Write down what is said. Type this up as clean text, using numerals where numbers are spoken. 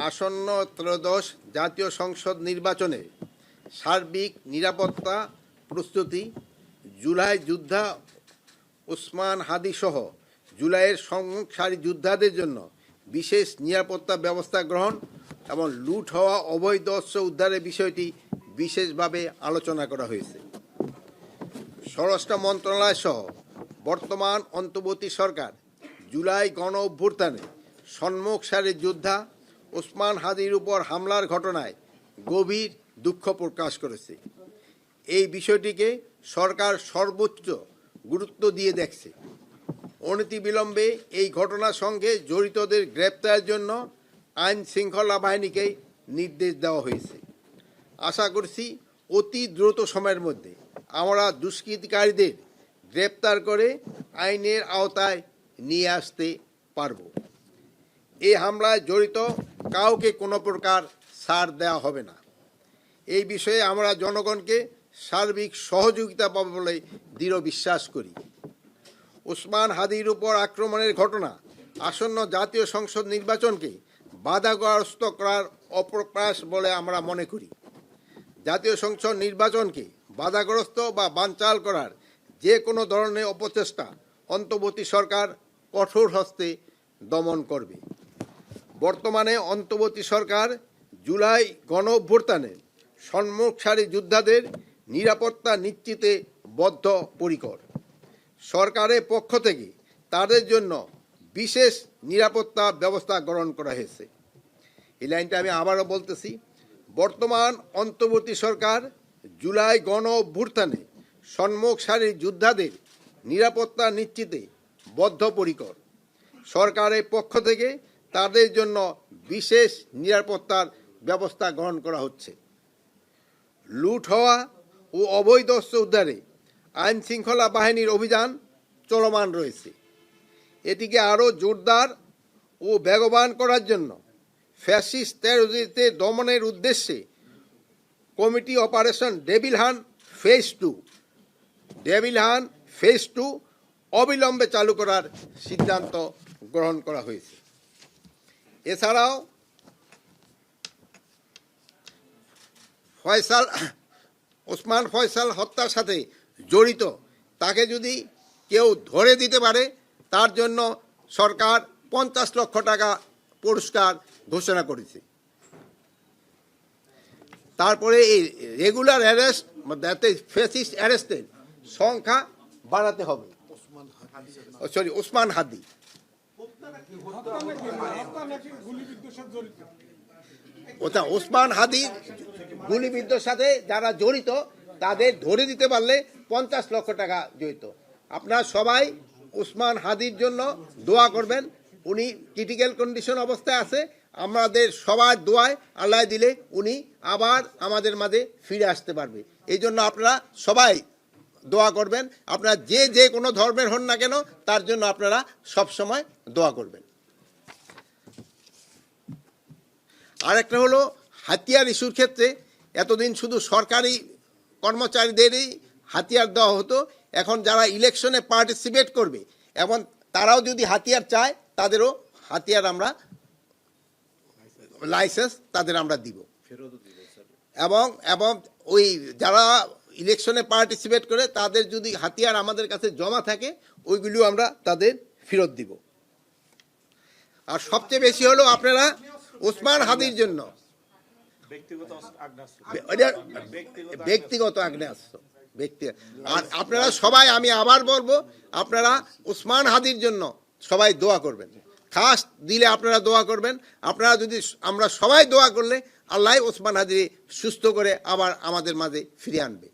আসন্ন ত্রয়োদশ জাতীয় সংসদ নির্বাচনে সার্বিক নিরাপত্তা প্রস্তুতি, জুলাই যোদ্ধা ওসমান হাদি সহ জুলাইয়ের সম্মুখ সারি যোদ্ধাদের জন্য বিশেষ নিরাপত্তা ব্যবস্থা গ্রহণ এবং লুট হওয়া অবৈধ অস্ত্র উদ্ধারের বিষয়টি বিশেষভাবে আলোচনা করা হয়েছে। স্বরাষ্ট্র মন্ত্রণালয় সহ বর্তমান অন্তর্বর্তী সরকার জুলাই গণ অভ্যুত্থানে সম্মুখ সারির যোদ্ধা ওসমান হাদির উপর হামলার ঘটনায় গভীর দুঃখ প্রকাশ করেছে। এই বিষয়টিকে সরকার সর্বোচ্চ গুরুত্ব দিয়ে দেখছে। অনতিবিলম্বে এই ঘটনার সঙ্গে জড়িতদের গ্রেপ্তারের জন্য আইন শৃঙ্খলা বাহিনীকে নির্দেশ দেওয়া হয়েছে। আশা করছি অতি দ্রুত সময়ের মধ্যে আমরা দুষ্কৃতিকারীদের গ্রেপ্তার করে আইনের আওতায় নিয়ে আসতে পারব। এই হামলায় জড়িত কাউকে কোনো প্রকার ছাড় দেওয়া হবে না। এই বিষয়ে আমরা জনগণকে সার্বিক সহযোগিতা পাব বলে দৃঢ় বিশ্বাস করি। ওসমান হাদির উপর আক্রমণের ঘটনা আসন্ন জাতীয় সংসদ নির্বাচনকে বাধাগ্রস্ত করার অপপ্রয়াস বলে আমরা মনে করি। জাতীয় সংসদ নির্বাচনকে বাধাগ্রস্ত বা বানচাল করার যে কোনো ধরনের অপচেষ্টা অন্তর্বর্তী সরকার কঠোর হস্তে দমন করবে। বর্তমানে অন্তর্বর্তী সরকার জুলাই গণ অভ্যুত্থানে সম্মুখ সারি যোদ্ধাদের নিরাপত্তা নিশ্চিতে বদ্ধপরিকর। সরকারের পক্ষ থেকে তাদের জন্য বিশেষ নিরাপত্তা ব্যবস্থা গ্রহণ করা হয়েছে। এই লাইনটা আমি আবারও বলতেছি, বর্তমান অন্তর্বর্তী সরকার জুলাই গণ অভ্যুত্থানে সম্মুখ সারির যোদ্ধাদের নিরাপত্তা নিশ্চিতে বদ্ধপরিকর। সরকারের পক্ষ থেকে তাদের জন্য বিশেষ নিরাপত্তার ব্যবস্থা গ্রহণ করা হচ্ছে। লুট হওয়া ও অবৈধ অস্ত্র উদ্ধারে আইন শৃঙ্খলা বাহিনীর অভিযান চলমান রয়েছে। এটিকে আরও জোরদার ও বেগবান করার জন্য ফ্যাসিস্ট টেররিস্টদের দমনের উদ্দেশ্যে committee operation devil hunt phase 2 অবিলম্বে চালু করার সিদ্ধান্ত গ্রহণ করা হয়েছে। এছাড়াও ওসমান ফয়সাল হত্যার সাথে জড়িত তাকে যদি কেউ ধরে দিতে পারে তার জন্য সরকার 50 লক্ষ টাকা পুরস্কার ঘোষণা করেছে। তারপরে এই রেগুলার অ্যারেস্ট ফেসিস্ট অ্যারেস্টের সংখ্যা বাড়াতে হবে। ওসমান হাদি ওসমান হাদির গুলিবিদ্ধর সাথে যারা জড়িত তাদের ধরে দিতে পারলে 50 লক্ষ টাকা জড়িত। আপনারা সবাই ওসমান হাদির জন্য দোয়া করবেন। উনি ক্রিটিক্যাল কন্ডিশন অবস্থায় আছে। আমাদের সবার দোয়ায় আল্লাহ দিলে উনি আবার আমাদের মাঝে ফিরে আসতে পারবে। এই জন্য আপনারা সবাই দোয়া করবেন। আপনারা যে কোনো ধর্মের হন না কেন তার জন্য আপনারা সবসময় দোয়া করবেন। আরেকটা হলো হাতিয়ার ইস্যুর ক্ষেত্রে এতদিন শুধু সরকারি কর্মচারীদেরই হাতিয়ার দেওয়া হতো। এখন যারা ইলেকশনে পার্টিসিপেট করবে এবং তারাও যদি হাতিয়ার চায় তাদেরও হাতিয়ার আমরা লাইসেন্স তাদের আমরা দিব। এবং ওই যারা ইলেকশনে পার্টিসিপেট করে তাদের যদি হাতিয়ার আমাদের কাছে জমা থাকে ওইগুলিও আমরা তাদের ফেরত দিব। আর সবচেয়ে বেশি হলো আপনারা ওসমান হাদির জন্য ব্যক্তিগত আগ্নেয়াস্ত্র আর আপনারা সবাই, আমি আবার বলবো, আপনারা ওসমান হাদির জন্য সবাই দোয়া করবেন। খাস দিলে আপনারা দোয়া করবেন। আপনারা যদি আমরা সবাই দোয়া করলে আল্লাহ ওসমান হাদি সুস্থ করে আবার আমাদের মাঝে ফিরিয়ে আনবে।